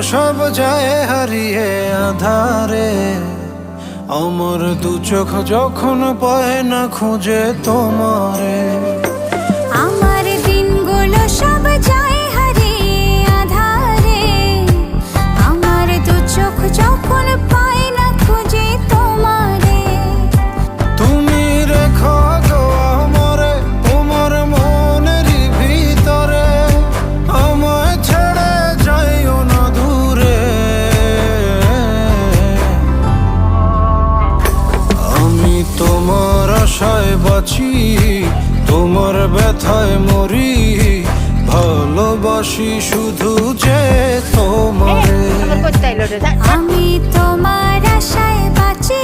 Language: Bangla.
সব যায় হারিয়ে আধারে, আমার দু চোখ যখন পায় না খুঁজে তোমারে। আমার দিনগুলো সব যায় হারিয়ে আধারে, আমার দু চোখ যখন পায় না খুঁজে তোমারে। তুমি রেখো গো আমারে তোমার মনেরই ভিতরে, আমায় ছেড়ে যাইও না দূরে। আমি তোমার আশায় বাঁচি, তোমার ব্যথায় মরি, ভালোবাসি শুধু যে তোমারে। আমি তোমার আশায় বাঁচি,